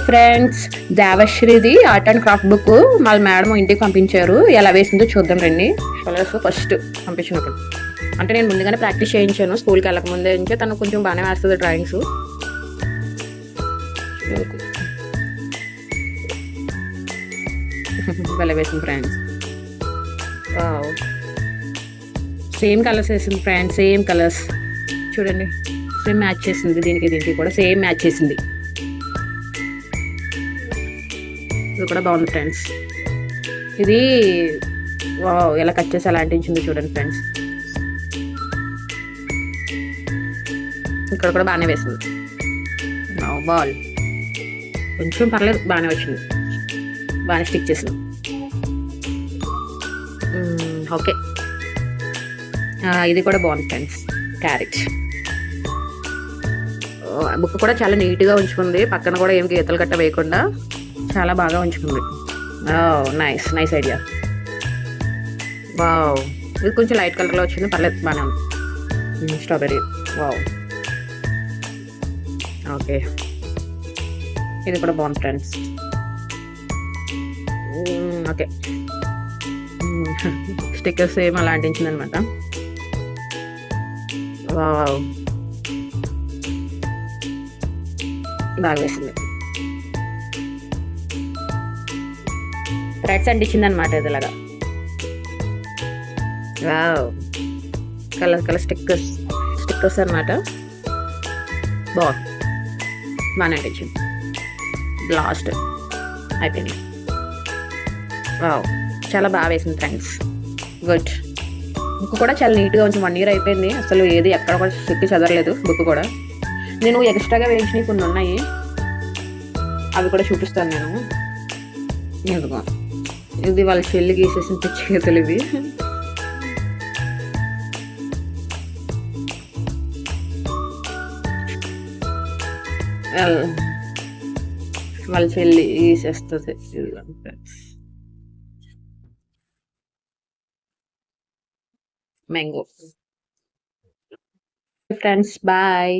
Friends, దేవశ్రీది art and craft book వాళ్ళ madam ఇంటికి పంపించారు. ఎలా వేసిందో చూద్దాం రండి. కలర్స్ ఫస్ట్ పంపించినప్పుడు అంటే నేను ముందుగానే ప్రాక్టీస్ చేయించాను. స్కూల్కి వెళ్ళక ముందే నుంచే తను కొంచెం బాగానే వేస్తుంది డ్రాయింగ్స్. భలే వేసింది ఫ్రెండ్స్. సేమ్ కలర్స్ వేసింది ఫ్రెండ్స్, సేమ్ కలర్స్ చూడండి. సేమ్ మ్యాచ్ చేసింది, దీనికి కూడా సేమ్ మ్యాచ్ చేసింది. ఇది కూడా బాగుంది ఫ్రెండ్స్. ఇది ఎలా కట్ చేసి ఎలా అంటించింది చూడండి ఫ్రెండ్స్. ఇక్కడ కూడా బాగానే వేసింది. బాల్ కొంచెం పర్లేదు, బాగానే వచ్చింది, బాగానే స్టిక్ చేసింది. ఓకే, ఇది కూడా బాగుంది ఫ్రెండ్స్. క్యారెట్ బుక్ కూడా చాలా నీట్గా ఉంచుకుంది. పక్కన కూడా ఏం గీతలు గట్ట వేయకుండా చాలా బాగా ఉంచుకుంది. Nice nice idea. వావ్, ఇది కొంచెం లైట్ కలర్లో వచ్చింది, పర్లేదు బాగానే ఉంది. స్ట్రాబెర్రీ. వావ్, ఓకే, ఇది కూడా బాగుంది ఫ్రెండ్స్. ఓకే, స్టిక్కర్స్ ఏం అలా అంటించింది అనమాట. వావ్, బాగా వేసింది. థ్రెడ్స్ అంటించింది అనమాట ఇదిలాగా. వావ్, కలర్ కలర్ స్టిక్కర్స్ అనమాట. బాగుంది, బాగానే అంటించింది. లాస్ట్ అయిపోయింది. వావ్, చాలా బాగా వేసింది ఫ్రెండ్స్. గుడ్. బుక్ కూడా చాలా నీట్గా ఉంచి 1 year అయిపోయింది. అసలు ఏది ఎక్కడ కూడా చెక్కి చదవలేదు బుక్ కూడా. నేను ఎక్స్ట్రాగా వేయించినవి కొన్ని ఉన్నాయి, అవి కూడా చూపిస్తాను నేను. ఇదిగో, ఇది వాళ్ళ చెల్లి గీసేసిన పిచ్చి గీతలు ఇవి. వాళ్ళ చెల్లి గీసేస్తుంది. మ్యాంగో. Friends, bye.